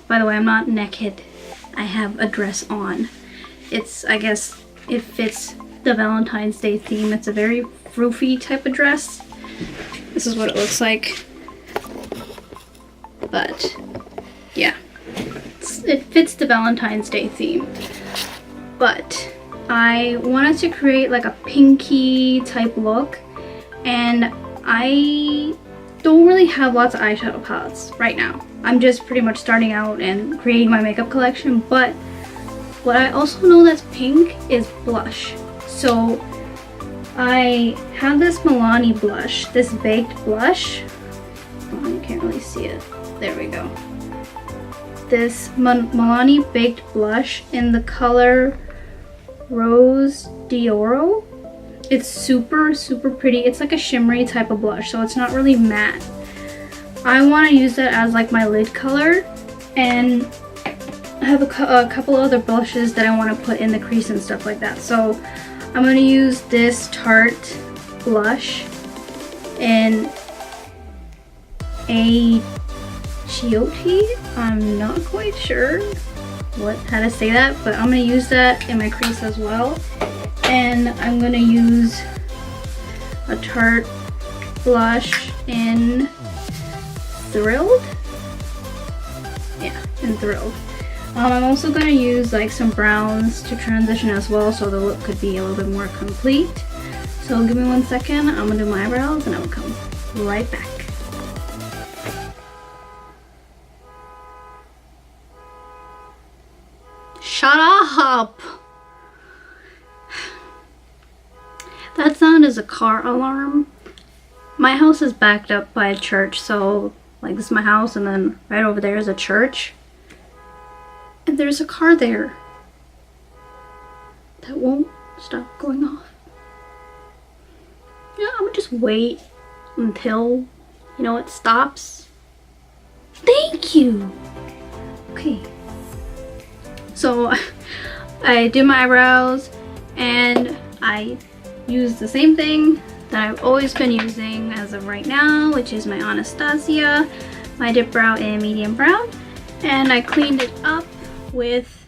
By the way, I'm not naked. I have a dress on. I guess it fits the Valentine's Day theme. It's a very froofy type of dress. This is what it looks like. But yeah, it fits the Valentine's Day theme. But I wanted to create like a pinky type look, and I don't really have lots of eyeshadow palettes right now. I'm just pretty much starting out and creating my makeup collection, but what I also know that's pink is blush. So I have this Milani blush, this baked blush. Oh, you can't really see it. There we go. This Milani baked blush in the color Rose d'Oro. It's super pretty. It's like a shimmery type of blush, so it's not really matte. I want to use that as like my lid color, and I have a couple other blushes that I want to put in the crease and stuff like that. So I'm going to use this Tarte blush in a Chiote. I'm not quite sure how to say that, but I'm going to use that in my crease as well. And I'm going to use a Tarte blush in Thrilled. Yeah, in Thrilled. I'm also going to use like some browns to transition as well, so the look could be a little bit more complete. So give me 1 second. I'm going to do my eyebrows and I will come right back. Shut up! That sound is a car alarm. My house is backed up by a church, so like this is my house, and then right over there is a church. And there's a car there that won't stop going off. Yeah, I'm gonna just wait until, you know, it stops. Thank you! Okay. So I did my eyebrows and I use the same thing that I've always been using as of right now, which is my Anastasia, my dip brow in medium brown, and I cleaned it up with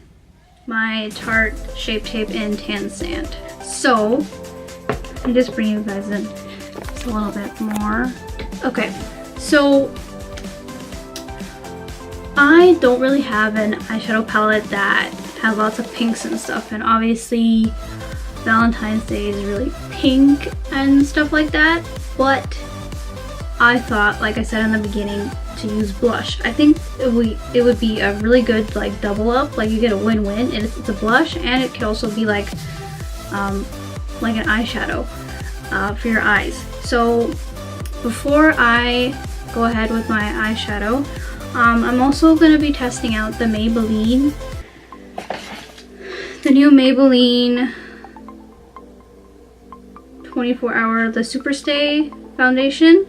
my Tarte Shape Tape in Tan Sand. So I'm just bring you guys in just a little bit more. Okay, so I don't really have an eyeshadow palette that has lots of pinks and stuff, and obviously Valentine's Day is really pink and stuff like that, but I thought, like I said in the beginning, to use blush. I think it would be a really good like double up, like you get a win-win. It's a blush and it could also be like an eyeshadow for your eyes. So before I go ahead with my eyeshadow, I'm also going to be testing out the new Maybelline 24-hour, the Superstay foundation.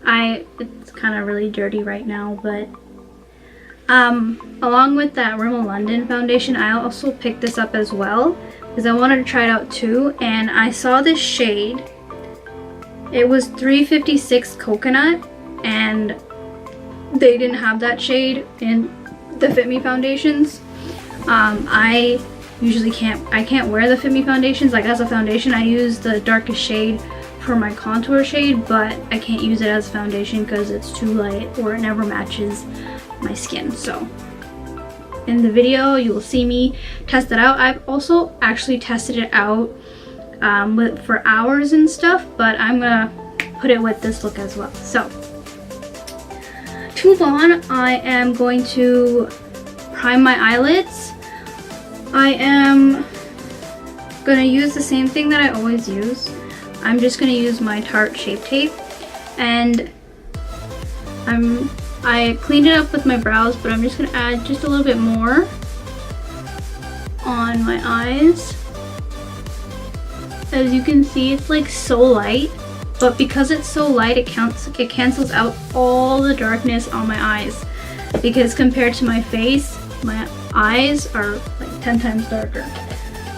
It's kind of really dirty right now, but along with that Rimmel London foundation, I also picked this up as well because I wanted to try it out too, and I saw this shade. It was 356 Coconut, and they didn't have that shade in the Fit Me foundations. I usually can't wear the Fit Me foundations. Like as a foundation, I use the darkest shade for my contour shade, but I can't use it as a foundation because it's too light or it never matches my skin. So in the video you will see me test it out. I've also actually tested it out for hours and stuff, but I'm gonna put it with this look as well. So to move on, I am going to prime my eyelids. I am gonna use the same thing that I always use. I'm just gonna use my Tarte Shape Tape, and I cleaned it up with my brows, but I'm just gonna add just a little bit more on my eyes. As you can see, it's like so light, but because it's so light, it cancels out all the darkness on my eyes, because compared to my face, my eyes are like 10 times darker.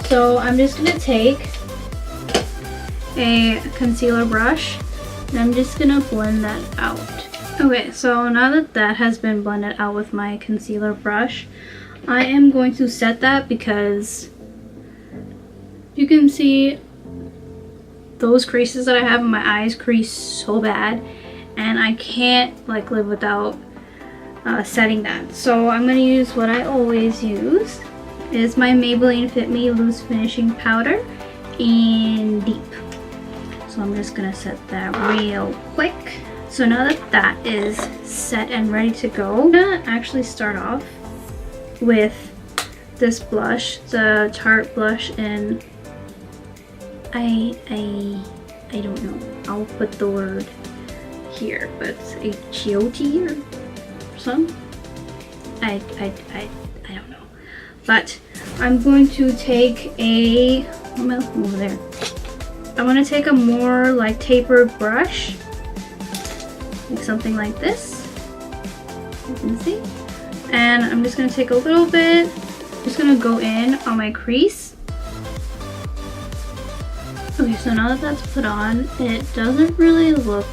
So I'm just gonna take a concealer brush and I'm just gonna blend that out. Okay, so now that that has been blended out with my concealer brush, I am going to set that because you can see those creases that I have in my eyes crease so bad, and I can't like live without setting that. So I'm going to use what I always use, is my Maybelline Fit Me Loose Finishing Powder in Deep. So I'm just going to set that real quick. So now that that is set and ready to go, I'm going to actually start off with this blush, the Tarte blush in, I don't know, I'll put the word here, but it's a Chioti or some, I don't know. But I'm going to take a, over there. I'm going to take a more like tapered brush, like something like this, you can see. And I'm just going to take a little bit, just going to go in on my crease. Okay, so now that that's put on, it doesn't really look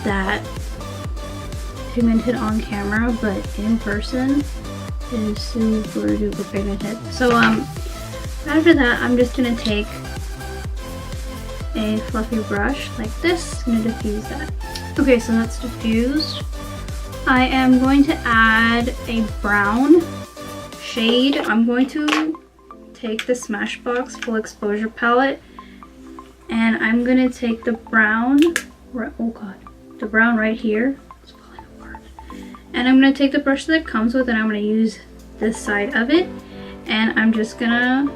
that pigmented on camera, but in person it is super duper pigmented. So after that, I'm just going to take a fluffy brush like this. I'm going to diffuse that. Okay, so that's diffused. I am going to add a brown shade. I'm going to take the Smashbox Full Exposure palette, and I'm going to take the brown, oh god, the brown right here. It's falling apart. And I'm going to take the brush that it comes with, and I'm going to use this side of it, and I'm just going to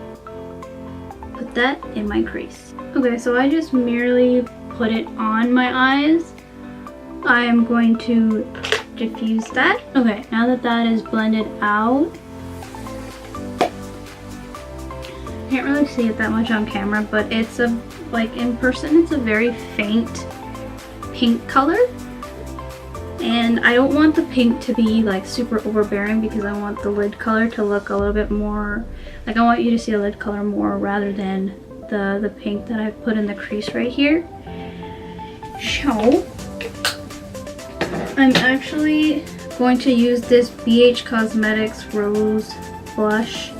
put that in my crease. Okay, so I just merely put it on my eyes. I am going to diffuse that. Okay, now that that is blended out, can't really see it that much on camera, but it's a, like in person, it's a very faint pink color. And I don't want the pink to be like super overbearing because I want the lid color to look a little bit more, like I want you to see the lid color more rather than the pink that I put in the crease right here. So I'm actually going to use this BH Cosmetics Rose Blush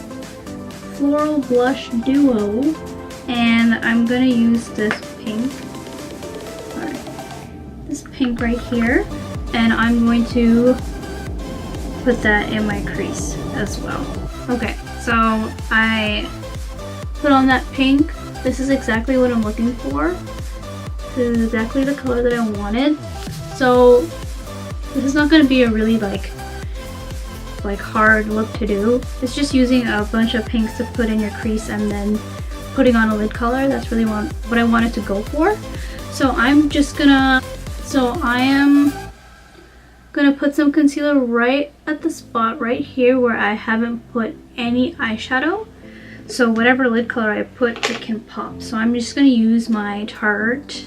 Floral Blush Duo, and I'm going to use this pink, this pink right here, and I'm going to put that in my crease as well. Okay, so I put on that pink. This is exactly what I'm looking for. This is exactly the color that I wanted. So this is not going to be a really like hard look to do. It's just using a bunch of pinks to put in your crease and then putting on a lid color. That's really what I wanted to go for. So I am gonna put some concealer right at the spot right here where I haven't put any eyeshadow. So whatever lid color I put, it can pop. So I'm just gonna use my Tarte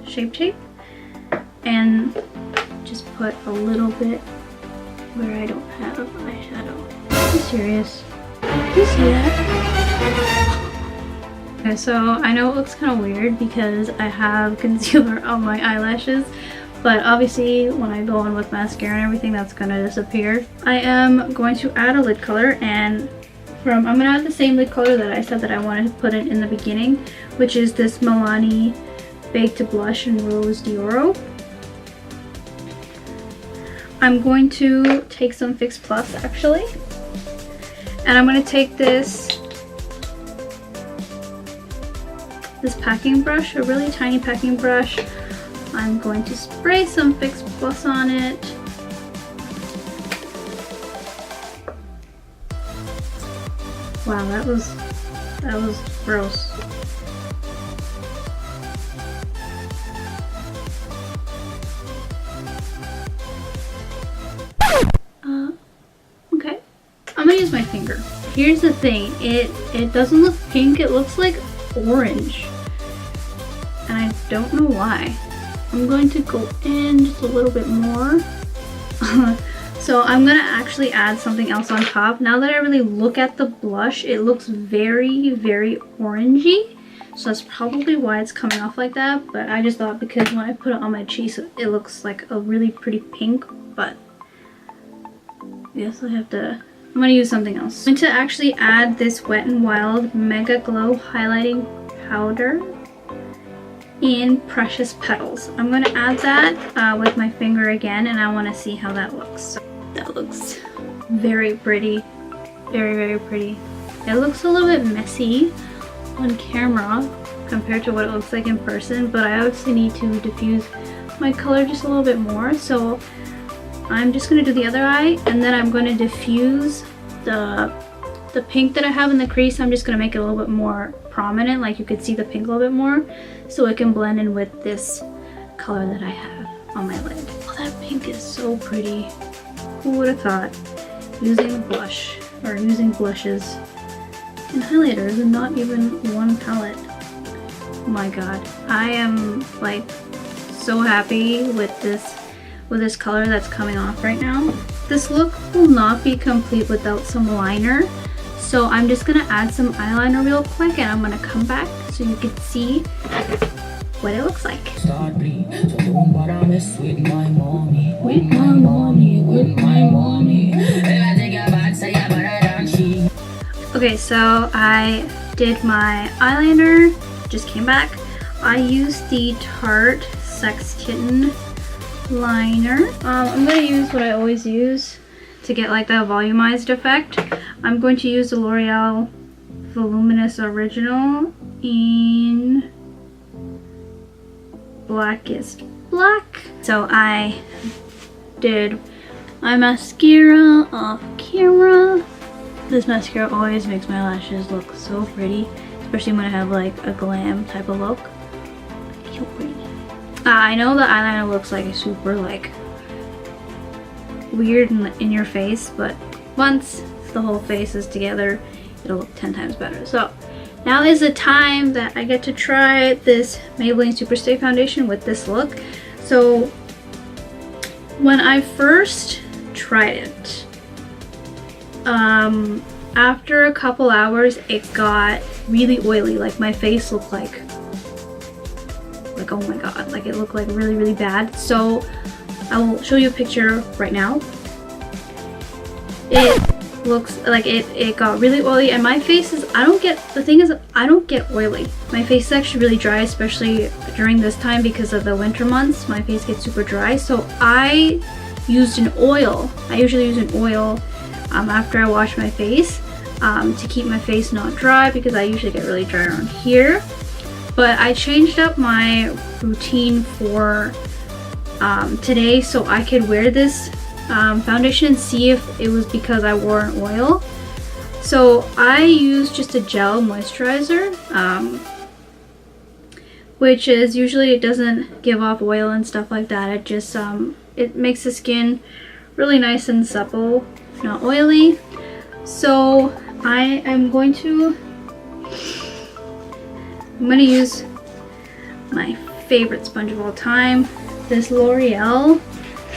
Shape Tape and just put a little bit where I don't have eyeshadow. Are you serious? Can you see that? Okay, so I know it looks kind of weird because I have concealer on my eyelashes, but obviously when I go on with mascara and everything, that's gonna disappear. I am going to add a lid color, and I'm gonna add the same lid color that I said that I wanted to put in the beginning, which is this Milani Baked Blush in Rose d'Oro. I'm going to take some Fix Plus actually, and I'm going to take this packing brush, a really tiny packing brush. I'm going to spray some Fix Plus on it. Wow, that was gross. Okay, I'm gonna use my finger. Here's the thing, it doesn't look pink, it looks like orange, and I don't know why. I'm going to go in just a little bit more. So I'm gonna actually add something else on top. Now that I really look at the blush, it looks very, very orangey. So that's probably why it's coming off like that. But I just thought because when I put it on my cheeks, it looks like a really pretty pink. But I guess I'm gonna use something else. I'm going to actually add this Wet n Wild Mega Glow Highlighting Powder in Precious Petals. I'm going to add that with my finger again, and I want to see how that looks. So that looks very pretty. Very, very pretty. It looks a little bit messy on camera compared to what it looks like in person, but I obviously need to diffuse my color just a little bit more. So I'm just going to do the other eye, and then I'm going to diffuse the pink that I have in the crease. I'm just going to make it a little bit more prominent, like you could see the pink a little bit more, so it can blend in with this color that I have on my lid. Oh, that pink is so pretty. Who would have thought using blush or using blushes and highlighters and not even one palette? Oh my god, I am like so happy with this color that's coming off right now. This look will not be complete without some liner, so I'm just gonna add some eyeliner real quick, and I'm gonna come back so you can see what it looks like. Okay, so I did my eyeliner, just came back. I used the Tarte Sex Kitten liner. I'm going to use what I always use to get like that volumized effect. I'm going to use the L'Oreal Voluminous Original in Blackest Black. So I did my mascara off camera. This mascara always makes my lashes look so pretty, especially when I have like a glam type of look. So pretty. I know the eyeliner looks like super like weird in your face, but once the whole face is together, it'll look 10 times better. So now is the time that I get to try this Maybelline Superstay Foundation with this look. So when I first tried it, after a couple hours, it got really oily. Like my face looked like oh my god, like it looked like really, really bad. So I will show you a picture right now. It looks like it got really oily, and my face is, the thing is, I don't get oily. My face is actually really dry, especially during this time because of the winter months. My face gets super dry, so I used an oil. I usually use an oil after I wash my face to keep my face not dry, because I usually get really dry around here. But I changed up my routine for today so I could wear this foundation and see if it was because I wore an oil. So I used just a gel moisturizer, which is usually, it doesn't give off oil and stuff like that. It just it makes the skin really nice and supple, not oily. So I'm going to use my favorite sponge of all time, this L'Oreal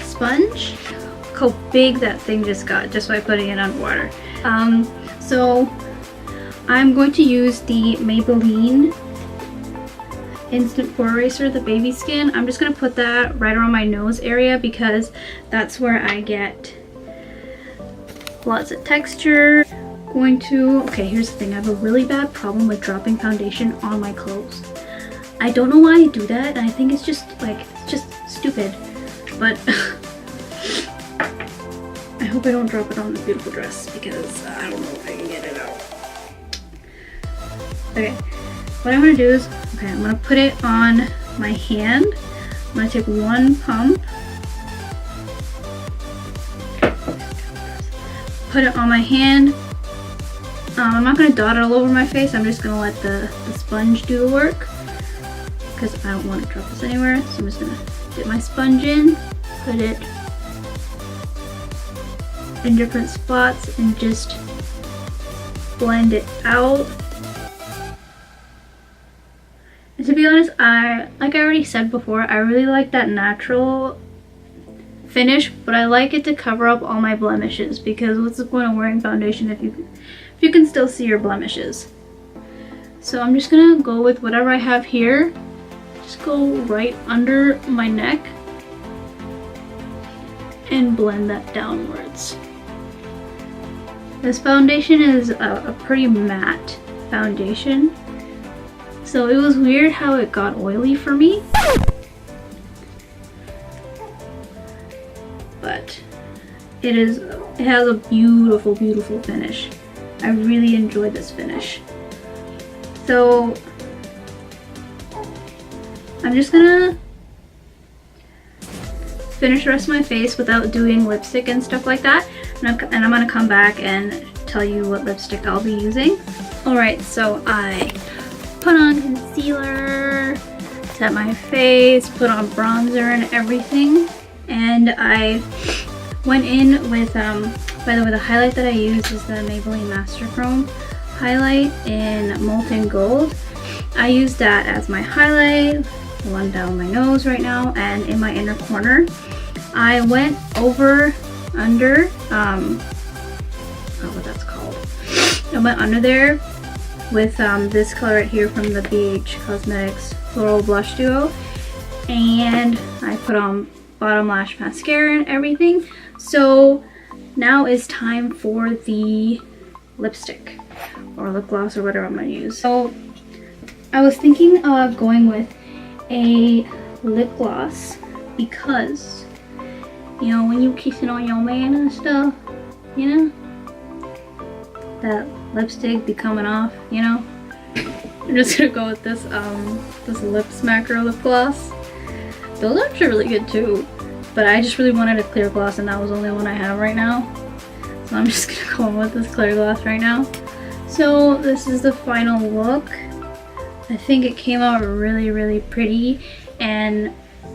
sponge. Look how big that thing just got just by putting it on water. So I'm going to use the Maybelline Instant Pore Eraser, the baby skin. I'm just going to put that right around my nose area because that's where I get lots of texture. Okay, here's the thing. I have a really bad problem with dropping foundation on my clothes. I don't know why I do that, and I think it's just stupid. But I hope I don't drop it on this beautiful dress because I don't know if I can get it out. Okay, what I'm gonna do is, I'm gonna put it on my hand. I'm gonna take one pump, put it on my hand. I'm not going to dot it all over my face. I'm just going to let the sponge do the work because I don't want to drop this anywhere. So I'm just going to dip my sponge in, put it in different spots, and just blend it out. And to be honest, like I already said before, I really like that natural finish, but I like it to cover up all my blemishes, because what's the point of wearing foundation if you can still see your blemishes? So I'm just gonna go with whatever I have here. Just go right under my neck and blend that downwards. This foundation is a pretty matte foundation, so it was weird how it got oily for me, but it has a beautiful finish. I really enjoyed this finish. So I'm just gonna finish the rest of my face without doing lipstick and stuff like that, and I'm gonna come back and tell you what lipstick I'll be using. Alright, so I put on concealer, set my face, put on bronzer and everything, and I went in with, by the way, the highlight that I use is the Maybelline Master Chrome highlight in Molten Gold. I use that as my highlight, the one down my nose right now, and in my inner corner. I went under, what that's called. I went under there with this color right here from the BH Cosmetics Floral Blush Duo, and I put on bottom lash mascara and everything. So now it's time for the lipstick or lip gloss or whatever I'm gonna use. So I was thinking of going with a lip gloss because, you know, when you kissing on your man and stuff, you know, that lipstick be coming off, you know. I'm just gonna go with this this Lip Smacker lip gloss. Those are actually really good too, but I just really wanted a clear gloss and that was the only one I have right now. So I'm just gonna go with this clear gloss right now. So this is the final look. I think it came out really pretty, and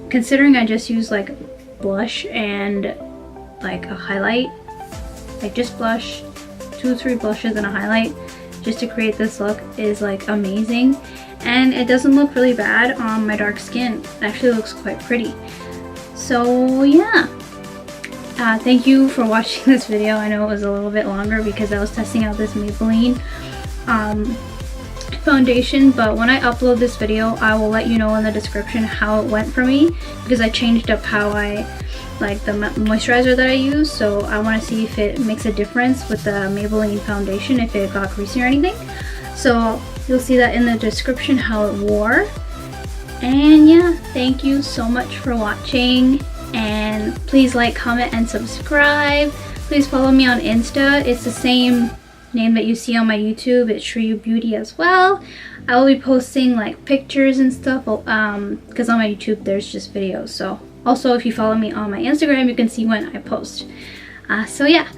considering I just used like blush and like a highlight, like just blush, 2 or 3 blushes and a highlight just to create this look is like amazing, and it doesn't look really bad on my dark skin. It actually looks quite pretty. So yeah, thank you for watching this video. I know it was a little bit longer because I was testing out this Maybelline foundation, but when I upload this video I will let you know in the description how it went for me, because I changed up how I like the moisturizer that I use. So I want to see if it makes a difference with the Maybelline foundation, if it got greasy or anything. So you'll see that in the description how it wore. And yeah, thank you so much for watching, and please like, comment, and subscribe. Please follow me on Insta. It's the same name that you see on my YouTube. It's Shreyu Beauty as well. I will be posting like pictures and stuff because on my YouTube there's just videos. So also if you follow me on my Instagram you can see when I post. So yeah,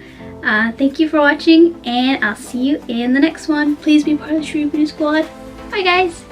thank you for watching, and I'll see you in the next one. Please be part of the Shreyu Beauty Squad. Bye guys.